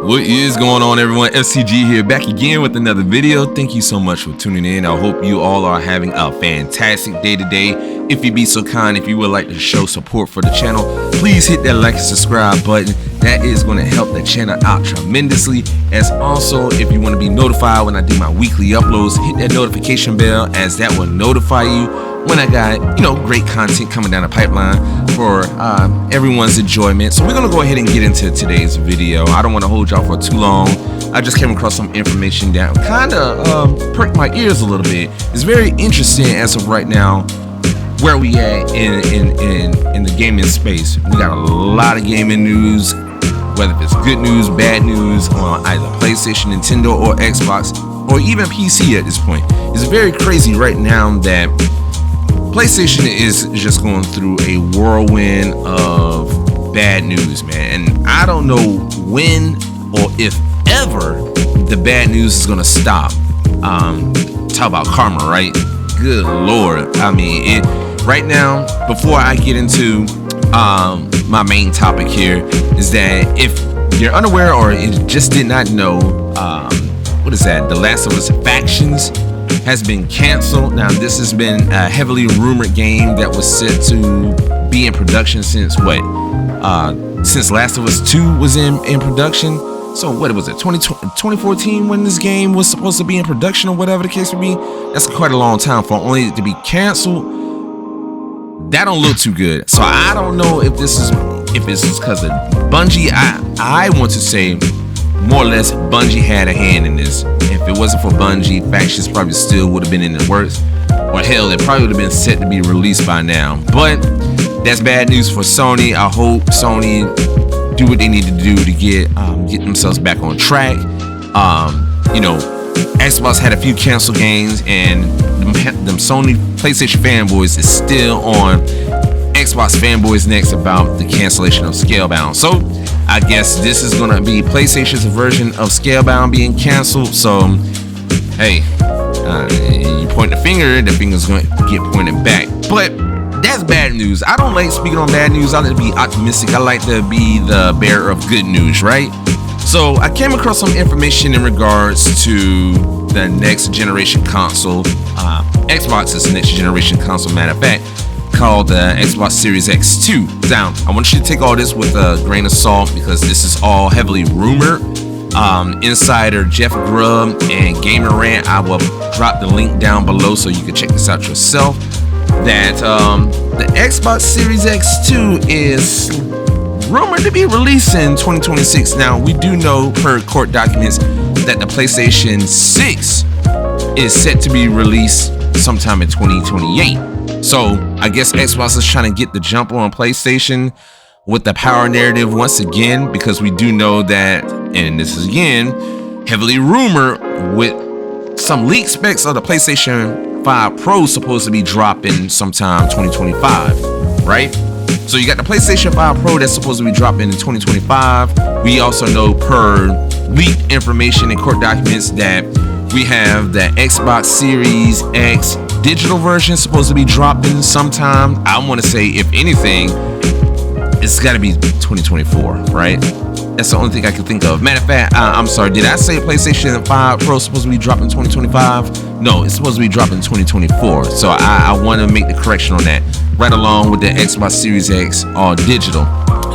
What is going on, everyone? FCG here, back again with another video. Thank you so much for tuning in. I hope you all are having a fantastic day today. If you'd be so kind, if you would like to show support for the channel, please hit that like and subscribe button. That is going to help the channel out tremendously. As also, if you want to be notified when I do my weekly uploads, hit that notification bell, as that will notify you when I got, great content coming down the pipeline for everyone's enjoyment. So we're going to go ahead and get into today's video. I don't want to hold y'all for too long. I just came across some information that kind of perked my ears a little bit. It's very interesting as of right now where we at in the gaming space. We got a lot of gaming news, whether it's good news, bad news on either PlayStation, Nintendo, or Xbox, or even PC at this point. It's very crazy right now that PlayStation is just going through a whirlwind of bad news, man. And I don't know when or if ever the bad news is gonna stop. Talk about karma, right? Good Lord. I mean, right now, before I get into my main topic here, is that if you're unaware or just did not know, what is that? The Last of Us Factions has been canceled. Now, this has been a heavily rumored game that was set to be in production since since Last of Us 2 was in production. So what was it, 2014 when this game was supposed to be in production, or whatever the case would be? That's quite a long time for only to be canceled. That don't look too good. So I don't know if this is because of Bungie. I want to say more or less Bungie had a hand in this. If it wasn't for Bungie, Factions probably still would have been in the works, or hell, it probably would have been set to be released by now. But that's bad news for Sony. I hope Sony do what they need to do to get themselves back on track. Xbox had a few canceled games, and them Sony PlayStation fanboys is still on Xbox fanboys next about the cancellation of Scalebound. So I guess this is gonna be PlayStation's version of Scalebound being canceled. So hey, you point the finger's gonna get pointed back. But that's bad news. I don't like speaking on bad news. I like to be optimistic. I like to be the bearer of good news, right? So I came across some information in regards to the next generation console, Xbox's next generation console, matter of fact, called the Xbox Series X2. Now, I want you to take all this with a grain of salt, because this is all heavily rumored. Insider Jeff Grubb and Gamer Rant, I will drop the link down below so you can check this out yourself. That the Xbox Series X2 is rumored to be released in 2026. Now, we do know per court documents that the PlayStation 6 is set to be released sometime in 2028. So I guess Xbox is trying to get the jump on PlayStation with the power narrative once again, because we do know that, and this is again heavily rumored, with some leaked specs of the PlayStation 5 Pro supposed to be dropping sometime 2025, right? So you got the PlayStation 5 Pro that's supposed to be dropping in 2025. We also know per leaked information in court documents that we have the Xbox Series X digital version supposed to be dropping sometime. I want to say, if anything, it's got to be 2024, right? That's the only thing I can think of. Matter of fact, I'm sorry, did I say PlayStation 5 Pro supposed to be dropping 2025? No, it's supposed to be dropping 2024. So I want to make the correction on that, right along with the Xbox Series X all digital.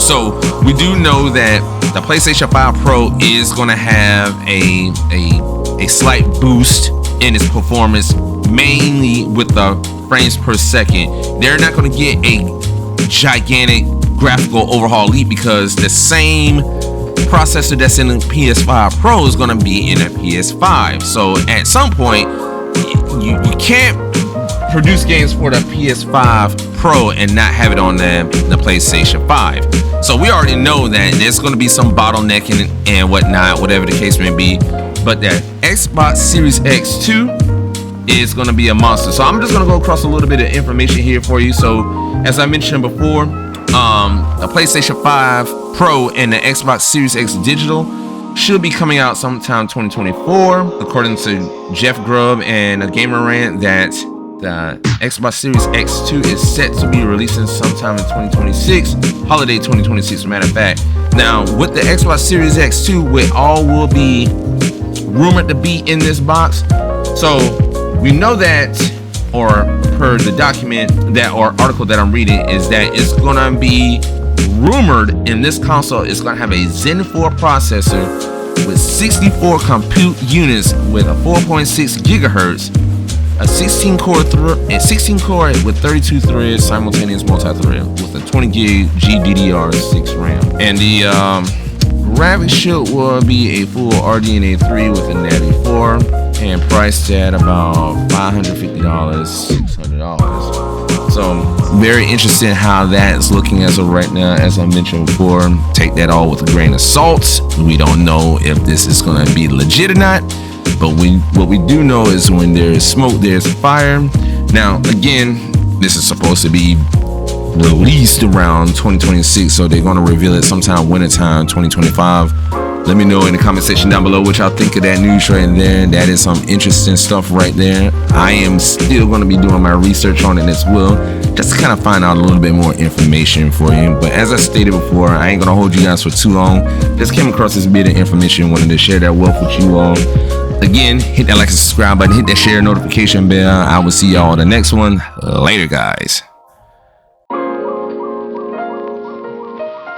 So we do know that the PlayStation 5 Pro is going to have a slight boost in its performance, mainly with the frames per second. They're not going to get a gigantic graphical overhaul leap, because the same processor that's in the PS5 Pro is going to be in a PS5. So at some point, you can't produce games for the PS5 Pro and not have it on the PlayStation 5. So we already know that there's going to be some bottlenecking and whatnot, whatever the case may be. But that Xbox Series X2 is going to be a monster. So I'm just going to go across a little bit of information here for you. So as I mentioned before, the PlayStation 5 Pro and the Xbox Series X digital should be coming out sometime 2024, according to Jeff Grubb and a Gamer Rant, that The Xbox Series X2 is set to be releasing sometime in 2026, holiday 2026, as a matter of fact. Now, with the Xbox Series X2, what all will be rumored to be in this box. So we know that, or per the document that or article that I'm reading, is that it's gonna be rumored in this console is gonna have a Zen 4 processor with 64 compute units with a 4.6 gigahertz, a 16 core with 32 threads, simultaneous multi-thread with a 20 gig GDDR6 RAM, and the graphics chip will be a full RDNA 3 with a Navi 4 and priced at about $550, $600. So very interesting how that's looking as of right now. As I mentioned before, take that all with a grain of salt. We don't know if this is going to be legit or not. But what we do know is when there is smoke, there's fire. Now, again, this is supposed to be released around 2026, so they're going to reveal it sometime wintertime 2025. Let me know in the comment section down below what y'all think of that news right there. That is some interesting stuff right there. I am still going to be doing my research on it as well, just to kind of find out a little bit more information for you. But as I stated before, I ain't going to hold you guys for too long. Just came across this bit of information, wanted to share that wealth with you all. Again, hit that like and subscribe button, hit that share notification bell. I will see y'all on the next one. Later, guys.